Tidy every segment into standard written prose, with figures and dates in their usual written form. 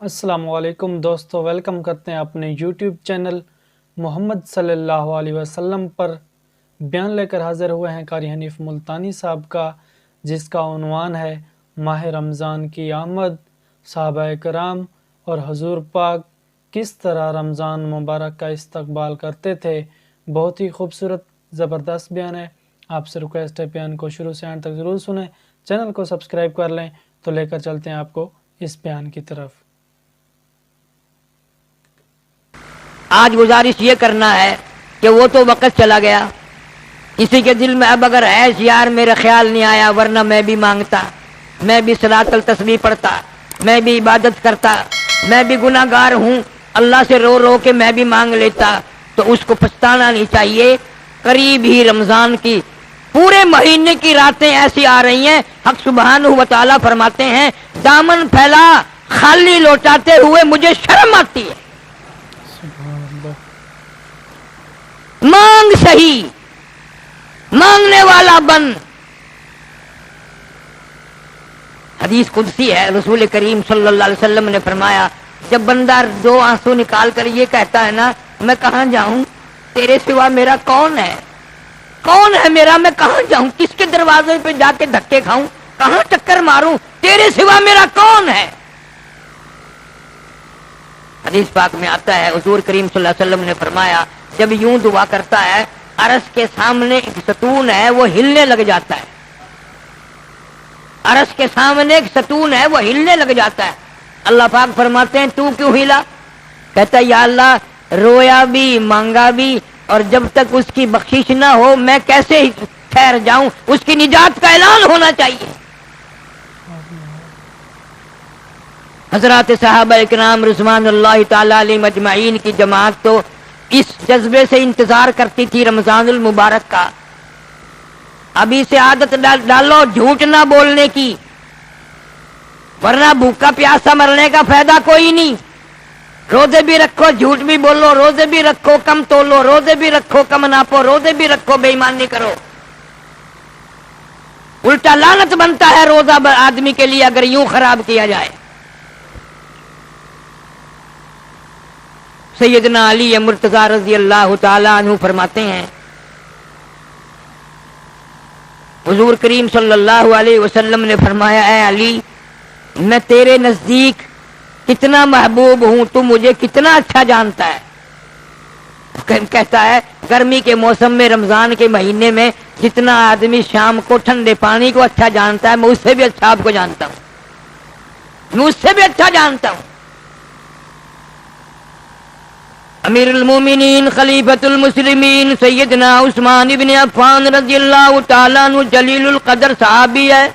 السلام علیکم دوستو، ویلکم کرتے ہیں اپنے یوٹیوب چینل محمد صلی اللہ علیہ وسلم پر۔ بیان لے کر حاضر ہوئے ہیں قاری حنیف ملتانی صاحب کا، جس کا عنوان ہے ماہ رمضان کی آمد، صحابہ کرام اور حضور پاک کس طرح رمضان مبارک کا استقبال کرتے تھے۔ بہت ہی خوبصورت زبردست بیان ہے، آپ سے ریکویسٹ ہے بیان کو شروع سے اینڈ تک ضرور سنیں، چینل کو سبسکرائب کر لیں۔ تو لے کر چلتے ہیں آپ کو اس بیان کی طرف۔ آج گزارش یہ کرنا ہے کہ وہ تو وقت چلا گیا، کسی کے دل میں اب اگر ہے یار میرا خیال نہیں آیا، ورنہ میں بھی مانگتا، میں بھی صلاۃ التسبیح پڑھتا، میں بھی عبادت کرتا، میں بھی گناہ گار ہوں، اللہ سے رو رو کے میں بھی مانگ لیتا، تو اس کو پچھتانا نہیں چاہیے۔ قریب ہی رمضان کی پورے مہینے کی راتیں ایسی آ رہی ہیں، حق سبحانہ و تعالیٰ فرماتے ہیں دامن پھیلا خالی لوٹاتے ہوئے مجھے شرم آتی ہے۔ مانگ صحیح، مانگنے والا بن۔ حدیث قدسی ہے، رسول کریم صلی اللہ علیہ وسلم نے فرمایا جب بندہ دو آنسو نکال کر یہ کہتا ہے نا میں کہاں جاؤں، تیرے سوا میرا کون ہے، کون ہے میرا، میں کہاں جاؤں، کس کے دروازے پہ جا کے دھکے کھاؤں، کہاں چکر ماروں، تیرے سوا میرا کون ہے۔ حدیث پاک میں آتا ہے حضور کریم صلی اللہ علیہ وسلم نے فرمایا جب یوں دعا کرتا ہے عرش کے سامنے ایک ستون ہے وہ ہلنے لگ جاتا ہے، عرش کے سامنے ایک ستون ہے وہ ہلنے لگ جاتا ہے۔ اللہ پاک فرماتے ہیں تو کیوں ہلا؟ کہتا ہے یا اللہ رویا بھی مانگا بھی، اور جب تک اس کی بخشش نہ ہو میں کیسے ٹھہر جاؤں، اس کی نجات کا اعلان ہونا چاہیے۔ حضرات صحابہ کرام رضوان اللہ تعالی علیہم اجمعین کی جماعت تو اس جذبے سے انتظار کرتی تھی رمضان المبارک کا۔ ابھی سے عادت ڈالو جھوٹ نہ بولنے کی، ورنہ بھوکا پیاسا مرنے کا فائدہ کوئی نہیں۔ روزے بھی رکھو جھوٹ بھی بولو، روزے بھی رکھو کم تولو، روزے بھی رکھو کم ناپو، روزے بھی رکھو بے ایمانی کرو۔ الٹا لعنت بنتا ہے روزہ آدمی کے لیے اگر یوں خراب کیا جائے۔ سیدنا علی مرتضی رضی اللہ تعالی عنہ فرماتے ہیں حضور کریم صلی اللہ علیہ وسلم نے فرمایا اے علی میں تیرے نزدیک کتنا محبوب ہوں، تو مجھے کتنا اچھا جانتا ہے۔ کہتا ہے گرمی کے موسم میں رمضان کے مہینے میں جتنا آدمی شام کو ٹھنڈے پانی کو اچھا جانتا ہے میں اس سے بھی اچھا آپ کو جانتا ہوں، میں اس سے بھی اچھا جانتا ہوں۔ امیر المومنین خلیفۃ المسلمین سیدنا عثمان ابن عفان رضی اللہ تعالیٰ عنہ جلیل القدر صحابی ہے،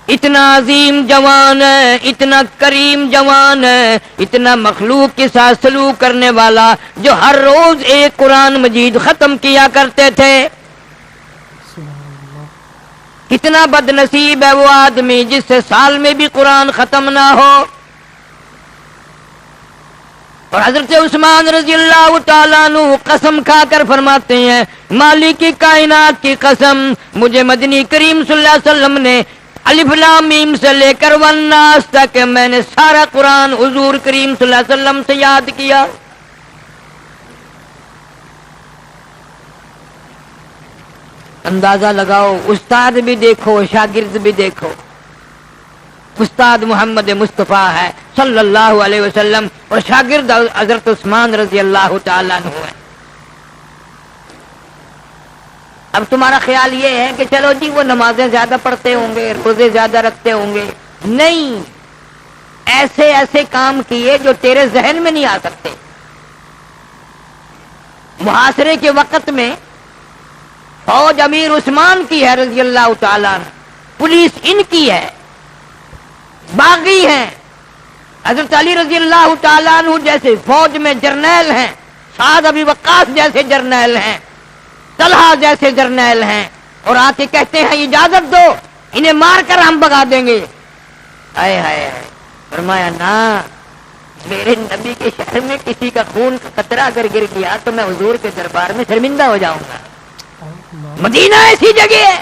اتنا عظیم جوان ہے، اتنا کریم جوان ہے، اتنا مخلوق کے ساتھ سلوک کرنے والا، جو ہر روز ایک قرآن مجید ختم کیا کرتے تھے۔ کتنا بد نصیب ہے وہ آدمی جس سے سال میں بھی قرآن ختم نہ ہو۔ اور حضرت عثمان رضی اللہ تعالیٰ عنہ قسم کھا کر فرماتے ہیں مالک کی کائنات کی قسم، مجھے مدنی کریم صلی اللہ علیہ وسلم نے الف لام میم سے لے کر والناس تک میں نے سارا قرآن حضور کریم صلی اللہ علیہ وسلم سے یاد کیا۔ اندازہ لگاؤ، استاد بھی دیکھو شاگرد بھی دیکھو، استاد محمد مصطفیٰ ہے صلی اللہ علیہ وسلم اور شاگرد حضرت عثمان رضی اللہ تعالیٰ عنہ ہے۔ اب تمہارا خیال یہ ہے کہ چلو جی وہ نمازیں زیادہ پڑھتے ہوں گے، روزے زیادہ رکھتے ہوں گے، نہیں، ایسے ایسے کام کیے جو تیرے ذہن میں نہیں آ سکتے۔ محاصرے کے وقت میں فوج امیر عثمان کی ہے رضی اللہ تعالیٰ عنہ، پولیس ان کی ہے، باغی ہیں، حضرت علی رضی اللہ تعالیٰ عنہ جیسے فوج میں جرنیل ہیں، سعد ابی وقاص جیسے جرنیل ہیں، طلحہ جیسے جرنیل ہیں، اور آ کے کہتے ہیں اجازت دو انہیں مار کر ہم بھگا دیں گے۔ ہائے ہائے، فرمایا نہ، میرے نبی کے شہر میں کسی کا خون کا قطرہ اگر گر گیا تو میں حضور کے دربار میں شرمندہ ہو جاؤں گا۔ مدینہ ایسی جگہ ہے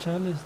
40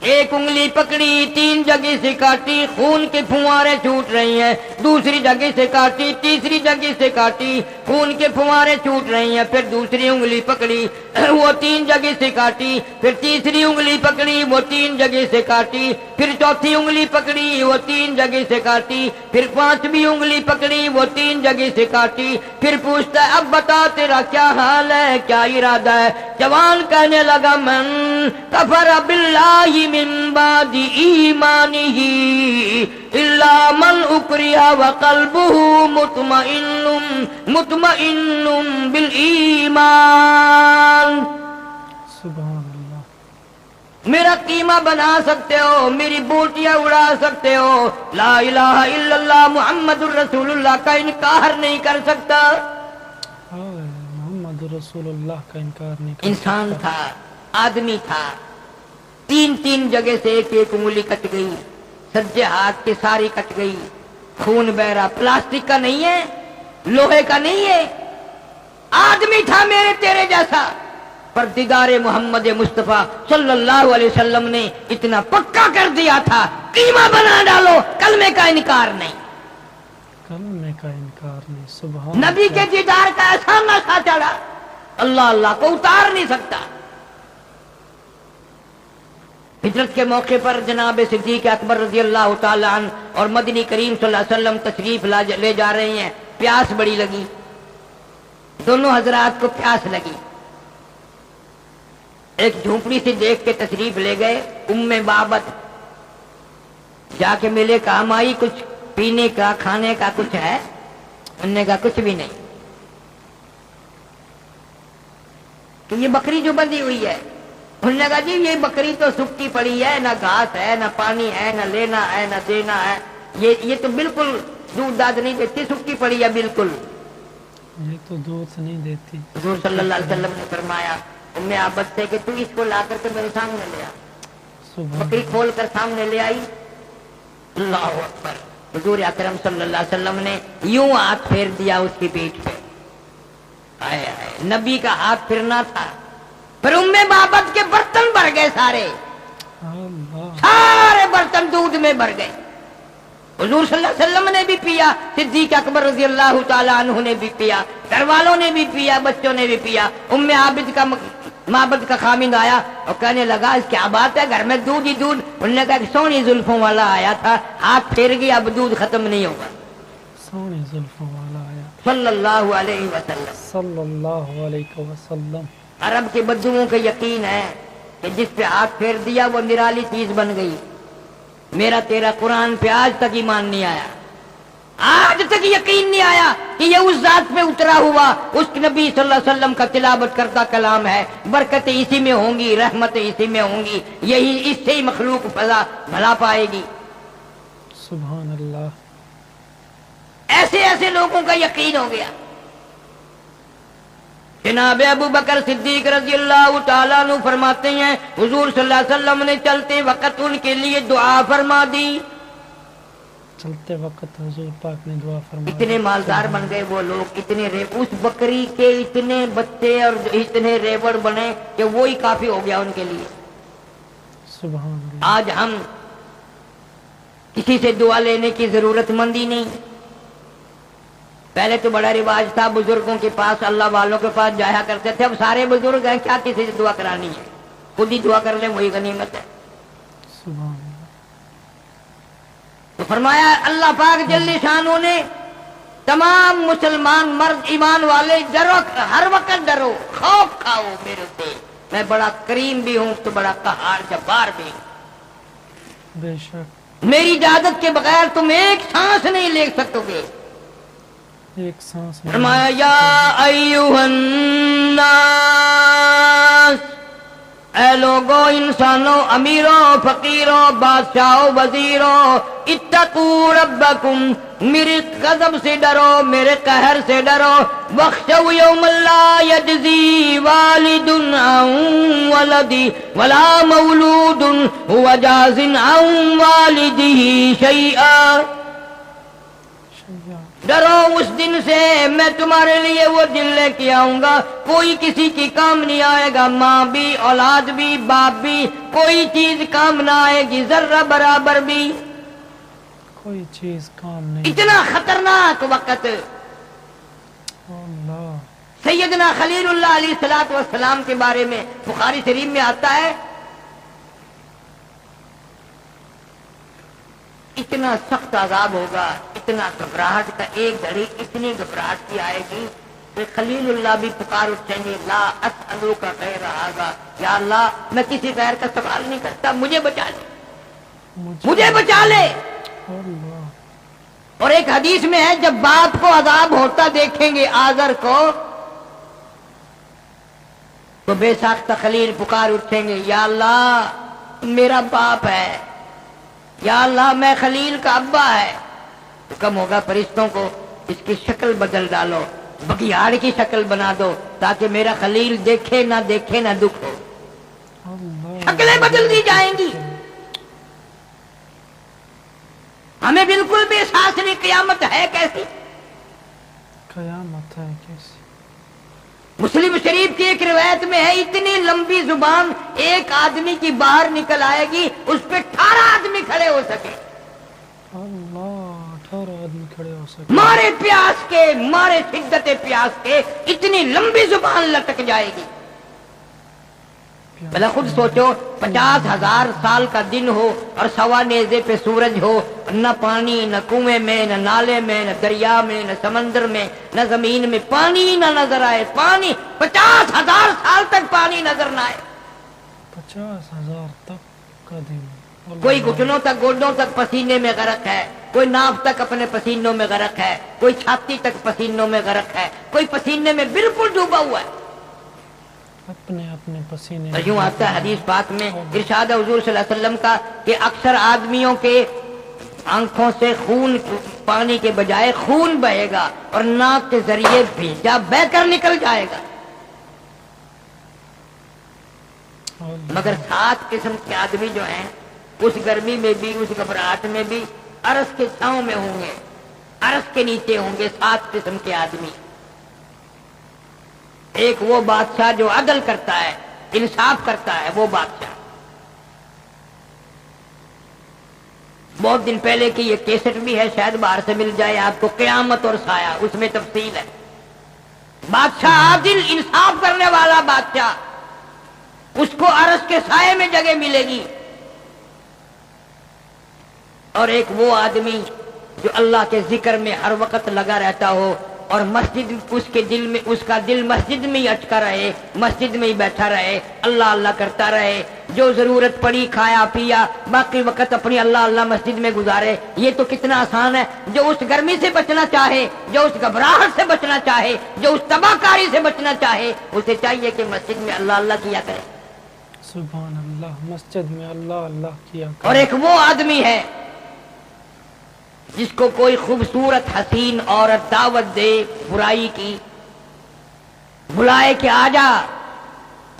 ایک انگلی پکڑی 3 جگہ سے کاٹی، خون کے پھوارے چھوٹ رہی ہیں، دوسری جگہ سے کاٹی، تیسری جگہ سے کاٹی، خون کے پھوارے چھوٹ رہی ہیں، پھر دوسری انگلی پکڑی وہ 3 جگہ سے کاٹی، پھر تیسری انگلی پکڑی وہ 3 جگہ سے کاٹی، پھر چوتھی انگلی پکڑی وہ 3 جگہ سے کاٹی، پھر 5ویں انگلی پکڑی وہ 3 جگہ سے کاٹی، پھر پوچھتا ہے اب بتا تیرا کیا حال ہے، کیا ارادہ ہے؟ جوان کہنے لگا من کفر باللہ من بعد ایمانہ الا من اکرہ وقلبہ مطمئن بالایمان۔ سبحان اللہ۔ میرا قیمہ بنا سکتے ہو، میری بوٹیاں اڑا سکتے ہو، لا الہ الا اللہ محمد الرسول اللہ کا انکار نہیں کر سکتا۔ محمد رسول اللہ کا انکار نہیں کر انسان تھا، آدمی تھا، 3 جگہ سے ایک انگلی کٹ گئی، سجے ہاتھ کے ساری کٹ گئی، خون بہ رہا، پلاسٹک کا نہیں ہے، لوہے کا نہیں ہے، آدمی تھا میرے تیرے جیسا، پر دیدار محمد مصطفیٰ صلی اللہ علیہ وسلم نے اتنا پکا کر دیا تھا، قیمہ بنا ڈالو، کلمے کا انکار نہیں، کلمے کا انکار نہیں۔ سبحان نبی کے دیدار کا ایسا نشہ چڑھا اللہ اللہ کو اتار نہیں سکتا۔ ہجرت کے موقع پر جناب صدیق اکبر رضی اللہ تعالی عنہ اور مدنی کریم صلی اللہ علیہ وسلم تشریف لے جا رہے ہیں، پیاس بڑی لگی، دونوں حضرات کو پیاس لگی، ایک جھونپڑی سے دیکھ کے تشریف لے گئے، ام بابت جا کے ملے، کام آئی کچھ پینے کا کھانے کا کچھ ہے؟ انہوں نے کہا کچھ بھی نہیں۔ کہ یہ بکری جو بندھی ہوئی ہے، انہوں نے کہا جی یہ بکری تو سکتی پڑی ہے، نہ گھاس ہے، نہ پانی ہے، نہ لینا ہے، نہ دینا ہے، یہ تو بالکل دودھ داد نہیں دیتی، سکتی پڑی ہے بالکل، یہ تو دودھ نہیں دیتی۔ حضور صلی اللہ علیہ وسلم نے فرمایا ام عابد سے کہ تو اس کو لا کر کے میرے سامنے لے آ۔ بکری کھول کر سامنے لے آئی، اللہ اکبر، حضور اکرم صلی اللہ علیہ وسلم نے یوں ہاتھ پھیر دیا اس کی پیٹھ پہ، آئے آئے، نبی کا ہاتھ پھرنا تھا، پھر ام بابت کے برتن بھر گئے، سارے برتن دودھ میں بھر گئے، حضور صلی اللہ علیہ وسلم نے بھی پیا، صدیق اکبر رضی اللہ تعالی عنہ نے بھی پیا، گھر والوں نے بھی پیا، بچوں نے بھی پیا۔ ام معبد کا خامند آیا اور کہنے لگا اس کیا بات ہے، گھر میں دودھ ہی دودھ۔ انہوں نے کہا کہ سونی زلفوں والا آیا تھا، ہاتھ پھیر گیا، اب دودھ ختم نہیں ہوگا۔ سونی زلفوں والا آیا صلی اللہ علیہ وسلم، صلی اللہ علیہ وسلم۔ عرب کے بدوؤں کا یقین ہے کہ جس پہ ہاتھ پھیر دیا وہ نرالی چیز بن گئی۔ میرا تیرا قرآن پہ آج تک ایمان نہیں آیا، آج تک یقین نہیں آیا کہ یہ اس ذات پہ اترا ہوا اس نبی صلی اللہ علیہ وسلم کا تلاوت کرتا کلام ہے، برکتیں اسی میں ہوں گی، رحمتیں اسی میں ہوں گی، یہی اس سے ہی مخلوق بھلا پائے گی۔ سبحان اللہ۔ ایسے ایسے لوگوں کا یقین ہو گیا۔ جناب ابو بکر صدیق رضی اللہ تعالیٰ عنہ فرماتے ہیں حضور صلی اللہ علیہ وسلم نے چلتے وقت ان کے لیے دعا فرما دی، چلتے وقت حضور پاک نے دعا فرمائی، اتنے مالدار بن گئے وہ لوگ، اتنے اس بکری کے اتنے بچے اور اتنے ریوڑ بنے کہ وہی کافی ہو گیا ان کے لیے۔ سبحان اللہ۔ آج ہم کسی سے دعا لینے کی ضرورت مند ہی نہیں۔ پہلے تو بڑا رواج تھا، بزرگوں کے پاس، اللہ والوں کے پاس جایا کرتے تھے، اب سارے بزرگ ہیں، کیا کسی سے دعا کرانی ہے، خود ہی دعا کر لیں وہی غنیمت ہے۔ سبحان اللہ۔ تو فرمایا اللہ پاک جل شانہ نے تمام مسلمان مرد ایمان والے ڈرو، ہر وقت ڈرو، خوف کھاؤ میرے سے، میں بڑا کریم بھی ہوں تو بڑا قہار جبار بھی ہوں، بے شک میری اجازت کے بغیر تم ایک سانس نہیں لے سکو گے۔ ایک سانس میں فرمایا یا ایھا الناس، اے لوگو، انسانوں، امیروں، فقیروں، بادشاہوں، وزیروں، اتقوا ربکم، میرے غضب سے ڈرو، میرے قہر سے ڈرو، واخشوا یوما لا یجزی والد عن ولدہ ولا مولود هو جاز عن والدہ شیئا۔ ڈرو اس دن سے، میں تمہارے لیے وہ دن لے کے آؤں گا، کوئی کسی کی کام نہیں آئے گا، ماں بھی، اولاد بھی، باپ بھی، کوئی چیز کام نہ آئے گی، ذرہ برابر بھی، کوئی چیز کام نہیں۔ اتنا خطرناک وقت۔ اللہ، سیدنا خلیل اللہ علیہ الصلوۃ والسلام کے بارے میں بخاری شریف میں آتا ہے، اتنا سخت عذاب ہوگا، اتنا گھبراہٹ کا، ایک گھڑی اتنی گھبراہٹ کی آئے گی کہ خلیل اللہ بھی پکار اٹھیں گے، لا اسألوک غیر ھذا، یا اللہ میں کسی غیر کا سوال نہیں کرتا، مجھے بچا لے، مجھے بچا لے۔ اللہ، اور ایک حدیث میں ہے جب باپ کو عذاب ہوتا دیکھیں گے آزر کو تو بے ساختہ خلیل پکار اٹھیں گے، یا اللہ میرا باپ ہے، یا اللہ میں خلیل کا ابا ہے۔ حکم ہوگا فرشتوں کو اس کی شکل بدل ڈالو، بگیاڑ کی شکل بنا دو تاکہ میرا خلیل دیکھے نہ دیکھے نہ دکھ ہو، اللہ، شکلیں بدل دی جائیں گی۔ ہمیں بالکل بھی احساس نہیں قیامت ہے کیسی۔ قیامت ہے کیسی؟ مسلم شریف کی ایک روایت میں ہے، اتنی لمبی زبان ایک آدمی کی باہر نکل آئے گی، اس پہ 18 آدمی کھڑے ہو سکے، اللہ، 18 آدمی کھڑے ہو سکے، مارے پیاس کے، مارے شدت پیاس کے، اتنی لمبی زبان لٹک جائے گی۔ بھلا خود سوچو، 50,000 سال کا دن ہو اور سوا نیزے پہ سورج ہو، نہ پانی، نہ کنویں میں، نہ نالے میں، نہ دریا میں، نہ سمندر میں، نہ زمین میں پانی نہ نظر آئے، پانی 50,000 سال تک پانی نظر نہ آئے، 50,000 تک کا دن، اللہ، کوئی گھٹنوں تک، گوڈوں تک پسینے میں غرق ہے، کوئی ناف تک اپنے پسینوں میں غرق ہے، کوئی چھاتی تک پسینوں میں غرق ہے، کوئی پسینے میں بالکل ڈوبا ہوا ہے۔ اپنے اپنے پسینے اور یوں آتا ہے حدیث پاک میں، ارشاد حضور صلی اللہ علیہ وسلم کا کہ اکثر آدمیوں کے آنکھوں سے خون، پانی کے بجائے خون بہے گا اور ناک کے ذریعے بھیجا بہ کر نکل جائے گا، اللہ، مگر 7 قسم کے آدمی جو ہیں اس گرمی میں بھی، اس گھبراہٹ میں بھی عرش کے چھاؤں میں ہوں گے، عرش کے نیچے ہوں گے 7 قسم کے آدمی۔ ایک وہ بادشاہ جو عدل کرتا ہے، انصاف کرتا ہے، وہ بادشاہ۔ بہت دن پہلے کی یہ کیسٹ بھی ہے، شاید باہر سے مل جائے آپ کو، قیامت اور سایہ، اس میں تفصیل ہے۔ بادشاہ عادل، انصاف کرنے والا بادشاہ، اس کو عرش کے سائے میں جگہ ملے گی۔ اور ایک وہ آدمی جو اللہ کے ذکر میں ہر وقت لگا رہتا ہو اور مسجد، اس کے دل میں، اس کا دل مسجد میں ہی اٹکا رہے، مسجد میں ہی بیٹھا رہے، اللہ اللہ کرتا رہے، جو ضرورت پڑی کھایا پیا، باقی وقت اپنی اللہ اللہ مسجد میں گزارے۔ یہ تو کتنا آسان ہے۔ جو اس گرمی سے بچنا چاہے، جو اس گھبراہٹ سے بچنا چاہے، جو اس تباہ کاری سے بچنا چاہے، اسے چاہیے کہ مسجد میں اللہ اللہ کیا کرے۔ سبحان اللہ، مسجد میں اللہ اللہ کیا کرے۔ اور ایک وہ آدمی ہے جس کو کوئی خوبصورت حسین عورت دعوت دے برائی کی، بلائے کہ آ جا،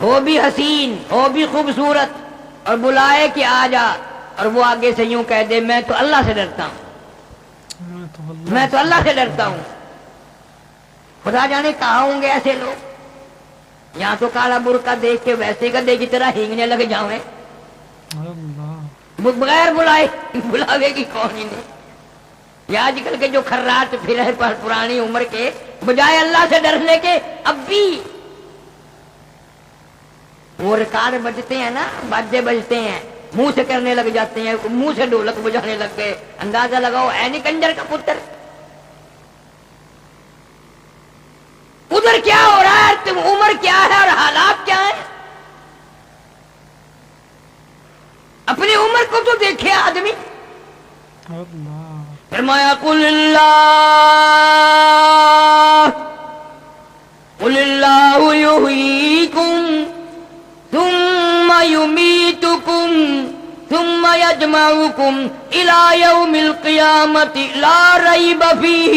ہو بھی حسین، ہو بھی خوبصورت، اور بلائے کہ آ جا، اور وہ آگے سے یوں کہہ دے میں تو اللہ سے ڈرتا ہوں، میں تو اللہ سے ڈرتا ہوں۔ خدا جانے کہاں ہوں گے ایسے لوگ، یہاں تو کالا برقع دیکھ کے ویسے کا دیکھ طرح ہینگنے لگ جاؤں، اللہ، بغیر بلائے بلاوے کی کون ہی نہیں۔ یا آج کل کے جو کھرات پھر ہے پرانی عمر کے، بجائے اللہ سے ڈرنے کے اب بھی وہ ریکارڈ بجتے ہیں نا، باجے بجتے ہیں، منہ سے کرنے لگ جاتے ہیں، منہ سے ڈھولک بجانے لگ گئے، اندازہ لگاؤ اے نہیں کنجر کا پتر، ادھر کیا ہو رہا ہے، تم عمر کیا ہے اور حالات کیا ہیں، اپنی عمر کو تو دیکھے آدمی۔ اللہ، فرمایا قل اللہ یحییکم ثم یمیتکم ثم یجمعکم الی یوم القیامۃ لا ریب فیہ۔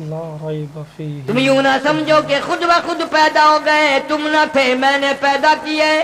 لا ریب فیہ، تم یوں نہ سمجھو کہ خود بخود پیدا ہو گئے، تم نہ تھے، میں نے پیدا کیے۔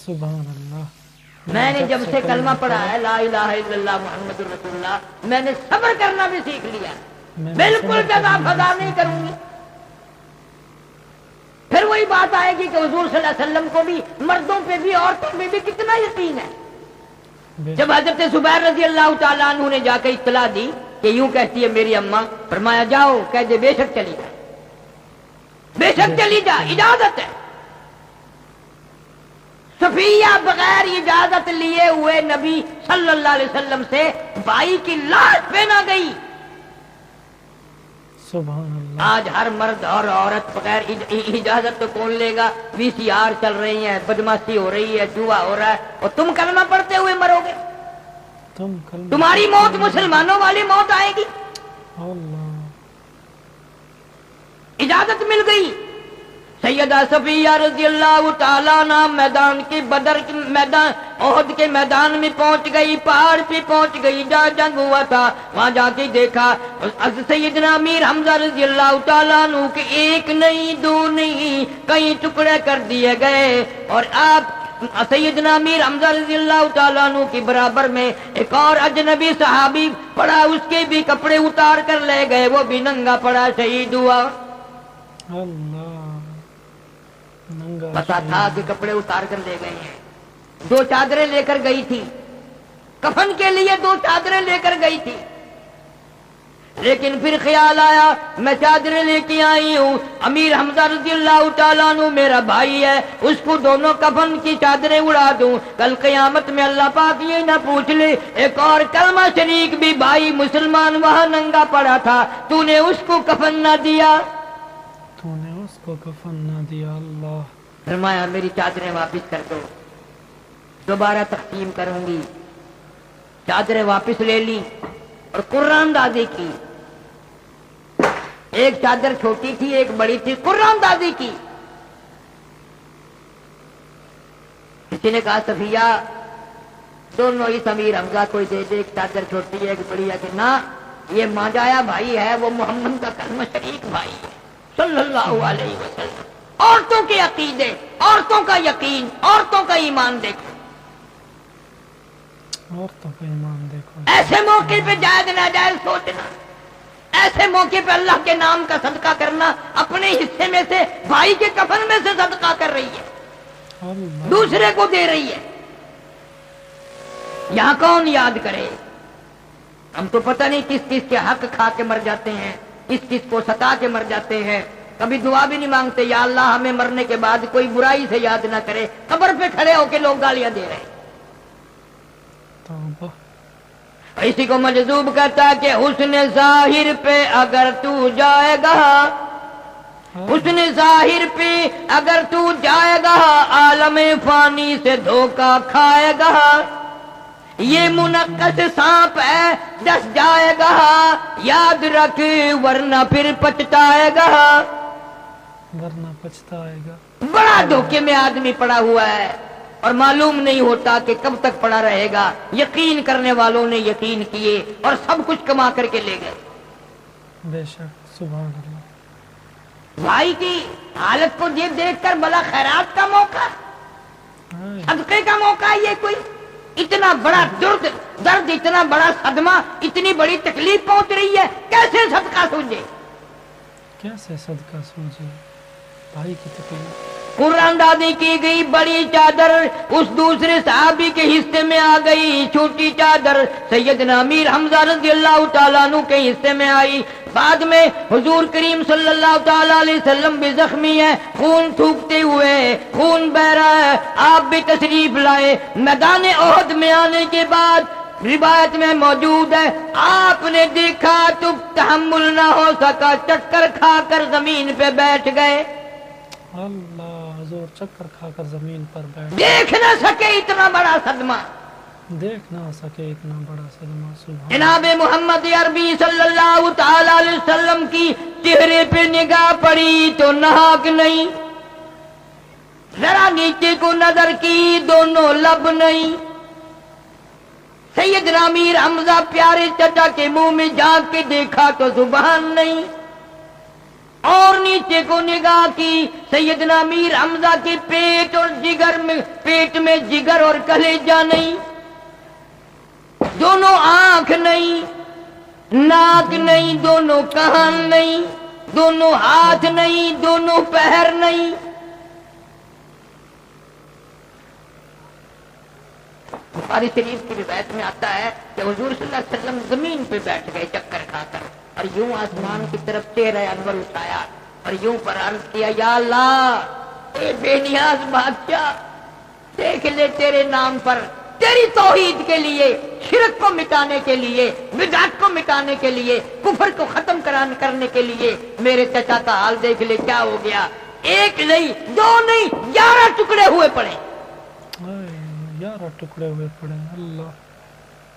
سبحان اللہ. میں نے جب سے کلمہ پڑھا ہے لا الہ الا اللہ محمد رسول اللہ، میں نے صبر کرنا بھی سیکھ لیا. بالکل جزا فضا نہیں کروں گی. پھر وہی بات آئے گی کہ حضور صلی اللہ علیہ وسلم کو بھی مردوں پہ بھی عورتوں پہ بھی کتنا یقین ہے. جب حضرت زبیر رضی اللہ تعالیٰ عنہ نے جا کے اطلاع دی کہ یوں کہتی ہے میری اماں، فرمایا جاؤ کہہ دے بے شک چلی جا، بے شک چلی جا، اجازت ہے. صفیہ بغیر اجازت لیے ہوئے نبی صلی اللہ علیہ وسلم سے بھائی کی لاش پہ نہ گئی. سبحان اللہ. آج ہر مرد اور عورت بغیر اجازت تو کون لے گا؟ وی سی آر چل رہی ہیں، بدماشی ہو رہی ہے، جوا ہو رہا ہے، اور تم کلمہ پڑھتے ہوئے مرو گے. تمہاری موت مسلمانوں والی موت آئے گی. اللہ. اجازت مل گئی. سیدہ صفیہ رضی اللہ تعالیٰ عنہ میدان کی بدر کے میدان احد کے میدان میں پہنچ گئی، پہاڑ پہ پہنچ گئی جہاں جنگ ہوا تھا. وہاں جا کے دیکھا سیدنا امیر حمزہ رضی اللہ تعالیٰ عنہ کے ایک نہیں دو نہیں کئی ٹکڑے کر دیے گئے، اور آپ سیدنا امیر حمزہ رضی اللہ تعالیٰ عنہ کی برابر میں ایک اور اجنبی صحابی پڑا، اس کے بھی کپڑے اتار کر لے گئے، وہ بھی ننگا پڑا شہید ہوا. اللہ. پتا تھا کہ کپڑے اتار کر لے گئے ہیں. 2 چادریں لے کر گئی تھی، کفن کے لیے 2 چادریں لے کر گئی تھی، لیکن پھر خیال آیا میں چادریں لے کے آئی ہوں، امیر حمزہ رضی اللہ تعالیٰ عنہ میرا بھائی ہے، اس کو دونوں کفن کی چادریں اڑا دوں، کل قیامت میں اللہ پاک یہ نہ پوچھ لے ایک اور کلمہ شریک بھی بھائی مسلمان وہاں ننگا پڑا تھا، تو نے اس کو کفن نہ دیا، تو نے اس کو کفن نہ دیا. اللہ. فرمایا میری چادریں واپس کر دو، دوبارہ تقسیم کروں گی. چادریں واپس لے لی اور قرآن دادی کی، ایک چادر چھوٹی تھی ایک بڑی تھی، قرآن دادی کی. کسی نے کہا صفیہ دونوں اس امیر حمزہ کو دے دے، ایک چادر چھوٹی ہے ایک بڑی ہے. کہ نہ، یہ ماجایا بھائی ہے، وہ محمد کا کلمہ شریک بھائی ہے صلی اللہ علیہ وسلم. عورتوں کے عقیدے، عورتوں کا یقین، عورتوں کا ایمان دیکھو. عورتوں کا ایمان دیکھو. ایسے موقع پہ جائز ناجائز سوچنا، ایسے موقع پہ اللہ کے نام کا صدقہ کرنا، اپنے حصے میں سے بھائی کے کفن میں سے صدقہ کر رہی ہے، اللہ. دوسرے کو دے رہی ہے. یہاں کون یاد کرے؟ ہم تو پتہ نہیں کس کس کے حق کھا کے مر جاتے ہیں، کس کس کو ستا کے مر جاتے ہیں. کبھی دعا بھی نہیں مانگتے یا اللہ ہمیں مرنے کے بعد کوئی برائی سے یاد نہ کرے. قبر پہ کھڑے ہو کے لوگ گالیاں دے رہے ہیں. توبہ. اسی کو مجذوب کہتا ہے کہ حسن ظاہر پہ اگر تو جائے گا، حسن ظاہر پہ اگر تو جائے گا، عالم فانی سے دھوکہ کھائے گا. یہ منقش سانپ ہے ڈس جائے گا، یاد رکھ ورنہ پھر پچھتائے گا. ورنہ پچھتائے گا. بڑا دھوکے میں آدمی پڑا ہوا ہے اور معلوم نہیں ہوتا کہ کب تک پڑا رہے گا. یقین کرنے والوں نے یقین کیے اور سب کچھ کما کر کے لے گئے. بے شک. سبحان اللہ. بھائی کی حالت کو دیکھ کر بلا خیرات کا موقع، صدقے کا موقع. یہ کوئی اتنا بڑا درد، اتنا بڑا صدمہ، اتنی بڑی تکلیف پہنچ رہی ہے، کیسے صدقہ سوچے؟ کیسے صدقہ سوچے بھائی کی تکلیف. قرآن دادی کی گئی بڑی چادر اس دوسرے صحابی کے حصے میں آ گئی، چھوٹی چادر سیدنا امیر حمزہ رضی اللہ تعالیٰ عنہ کے حصے میں آئی. بعد میں حضور کریم صلی اللہ تعالیٰ علیہ وسلم بھی زخمی ہے، خون تھوکتے ہوئے، خون بہ رہا ہے، آپ بھی تشریف لائے. میدان احد میں آنے کے بعد روایت میں موجود ہے آپ نے دیکھا تو تحمل نہ ہو سکا، چکر کھا کر زمین پہ بیٹھ گئے. اللہ. حضور چکر کھا کر زمین پر بیٹھ، دیکھ نہ سکے اتنا بڑا صدمہ، دیکھ نہ سکے اتنا بڑا صدمہ. سبحان. جناب محمد عربی صلی اللہ تعالی علیہ وسلم کی چہرے پہ نگاہ پڑی تو نہاک نہیں، ذرا نیچے کو نظر کی دونوں لب نہیں. سیدنا امیر حمزہ پیارے چچا کے منہ میں جھانک کے دیکھا تو زبان نہیں. اور نیچے کو نگاہ کی، سیدنا امیر حمزہ کی پیٹ اور جگر میں، پیٹ میں جگر اور کلیجہ نہیں، دونوں آنکھ نہیں، ناک نہیں، دونوں کان نہیں، دونوں ہاتھ نہیں، دونوں پیر نہیں۔ بخاری شریف کی روایت میں آتا ہے کہ حضور صلی اللہ علیہ وسلم زمین پہ بیٹھ گئے چکر کھا کر، اور یوں آسمان کی طرف چہرہ انور اٹھایا اور یوں پر عرض کیا، یا اللہ اے بے نیاز بادشاہ، دیکھ لے تیرے نام پر، تیری توحید کے لیے، شرک کو مٹانے کے لیے، بدعت کو مٹانے کے لیے، کفر کو ختم کرنے کے لیے میرے چچا کا حال دیکھ لے کیا ہو گیا، ایک نہیں، دو نہیں، 11 ٹکڑے ہوئے پڑے، 11 ٹکڑے ہوئے پڑے، اللہ،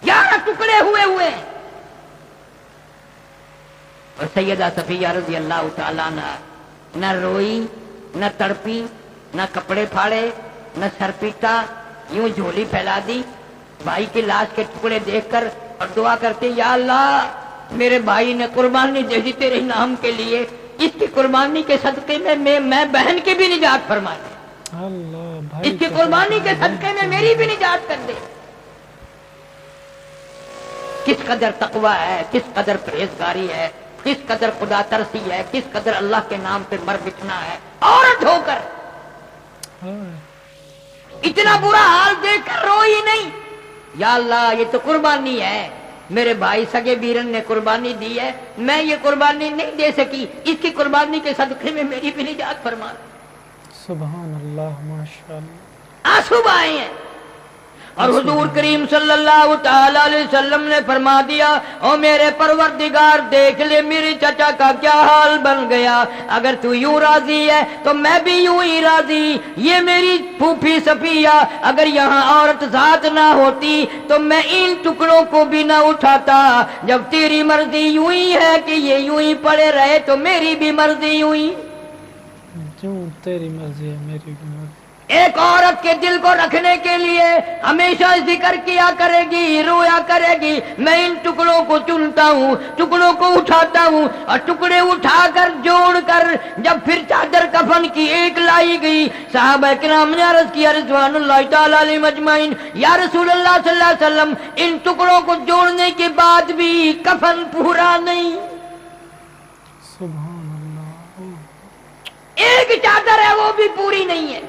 11 ٹکڑے ہوئے۔ اور سیدہ صفیہ رضی اللہ تعالیٰ نہ روئی، نہ تڑپی، نہ کپڑے پھاڑے، نہ سر پیٹا، یوں جھولی پھیلا دی بھائی کی لاش کے ٹکڑے دیکھ کر، اور دعا کرتے، یا اللہ میرے بھائی نے قربانی دے دی تیرے نام کے لیے، اس کی قربانی کے صدقے میں بہن کی بھی نجات فرما دے، اللہ، اس کی قربانی کے صدقے میں میری بھی نجات کر دے۔ کس قدر تقویٰ ہے، کس قدر پرہیزگاری ہے، کس قدر خدا ترسی ہے، کس قدر اللہ کے نام پہ مر بٹنا ہے، عورت ہو کر اتنا برا حال دیکھ کر روئی نہیں، یا اللہ یہ تو قربانی ہے، میرے بھائی سگے بیرن نے قربانی دی ہے، میں یہ قربانی نہیں دے سکی، اس کی قربانی کے صدقے میں میری بھی نجات فرما دے۔ سبحان اللہ، ماشاءاللہ، آنسو بہائے ہیں، اور حضور کریم صلی اللہ تعالی علیہ وسلم نے فرما دیا، او میرے پروردگار دیکھ لے میری چچا کا کیا حال بن گیا، اگر تو یوں راضی ہے تو میں بھی یوں ہی راضی، یہ میری پھوپھی صفیہ اگر یہاں عورت ذات نہ ہوتی تو میں ان ٹکڑوں کو بھی نہ اٹھاتا، جب تیری مرضی یوں ہی ہے کہ یہ یوں ہی پڑے رہے تو میری بھی مرضی یوں ہی، جو تیری مرضی ہے میری بھی مرضی۔ ایک عورت کے دل کو رکھنے کے لیے ہمیشہ ذکر کیا کرے گی، رویا کرے گی، میں ان ٹکڑوں کو چنتا ہوں، ٹکڑوں کو اٹھاتا ہوں، اور ٹکڑے اٹھا کر جوڑ کر جب پھر چادر کفن کی ایک لائی گئی، صحابہ کرام نے عرض کیا رضوان اللہ تعالی علیہم اجمعین، یا رسول اللہ صلی اللہ علیہ وسلم ان ٹکڑوں کو جوڑنے کے بعد بھی کفن پورا نہیں، سبحان اللہ، ایک چادر ہے وہ بھی پوری نہیں ہے،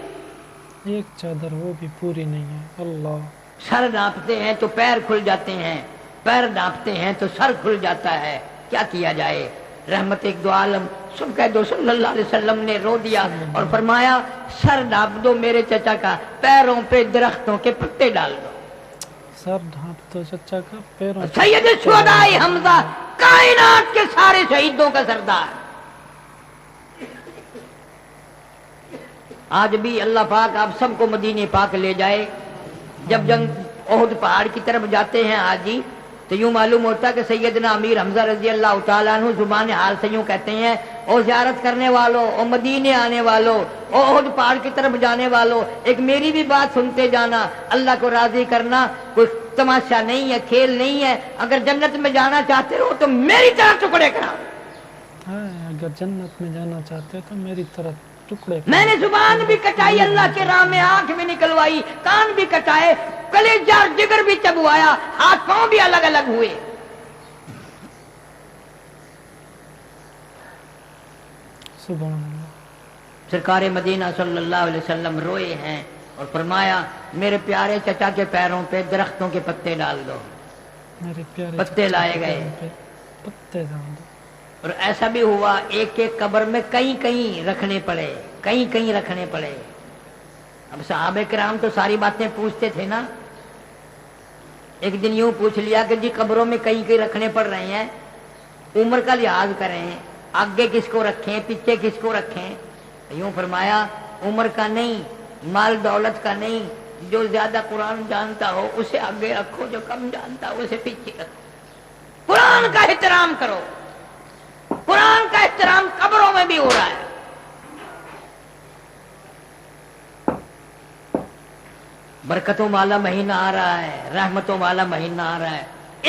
ایک چادر وہ بھی پوری نہیں ہے، اللہ، سر ڈانپتے ہیں تو پیر کھل جاتے ہیں، پیر ڈانپتے ہیں تو سر کھل جاتا ہے، کیا کیا جائے۔ رحمت ایک دو عالم سب کہہ دو صلی اللہ علیہ وسلم نے رو دیا اور فرمایا، سر ڈانپ دو میرے چچا کا، پیروں پہ درختوں کے پتے ڈال دو۔ سر ڈھانپ تو چچا کا، پیروں سید الشہداء حمزہ کائنات کے سارے شہیدوں کا سردار، آج بھی اللہ پاک آپ سب کو مدینہ پاک لے جائے۔ جب جنگ احد پہاڑ کی طرف جاتے ہیں آج ہی تو یوں معلوم ہوتا ہے کہ سیدنا امیر حمزہ رضی اللہ تعالیٰ عنہ زبان حال سے یوں کہتے ہیں، او زیارت کرنے والوں، او مدینے آنے والوں، او احد پہاڑ کی طرف جانے والوں، ایک میری بھی بات سنتے جانا، اللہ کو راضی کرنا کوئی تماشا نہیں ہے، کھیل نہیں ہے، اگر جنت میں جانا چاہتے ہو تو میری طرف ٹکڑے کرا، اگر جنت میں جانا چاہتے تو میری طرف ٹکڑے، میں نے زبان بھی کٹائی اللہ کے راہ میں، آنکھ بھی نکلوائی، کان بھی کٹائے، کلیجہ اور جگر بھی چبوایا، ہاتھ پاؤں بھی الگ الگ ہوئے۔ سبحان اللہ، سرکار مدینہ صلی اللہ علیہ وسلم روئے ہیں اور فرمایا، میرے پیارے چچا کے پیروں پہ درختوں کے پتے ڈال دو، میرے پیارے پتے لائے گئے، پتے ڈال دو، اور ایسا بھی ہوا ایک ایک قبر میں کہیں کہیں رکھنے پڑے، کہیں کہیں رکھنے پڑے۔ اب صحابہ کرام تو ساری باتیں پوچھتے تھے نا، ایک دن یوں پوچھ لیا کہ جی قبروں میں کہیں کہیں رکھنے پڑ رہے ہیں، عمر کا لحاظ کریں، آگے کس کو رکھیں، پیچھے کس کو رکھیں، یوں فرمایا عمر کا نہیں، مال دولت کا نہیں، جو زیادہ قرآن جانتا ہو اسے آگے رکھو، جو کم جانتا ہو اسے پیچھے رکھو، قرآن کا احترام کرو۔ قرآن کا احترام قبروں میں بھی ہو رہا ہے۔ برکتوں والا مہینہ آ رہا ہے، رحمتوں والا مہینہ آ رہا ہے،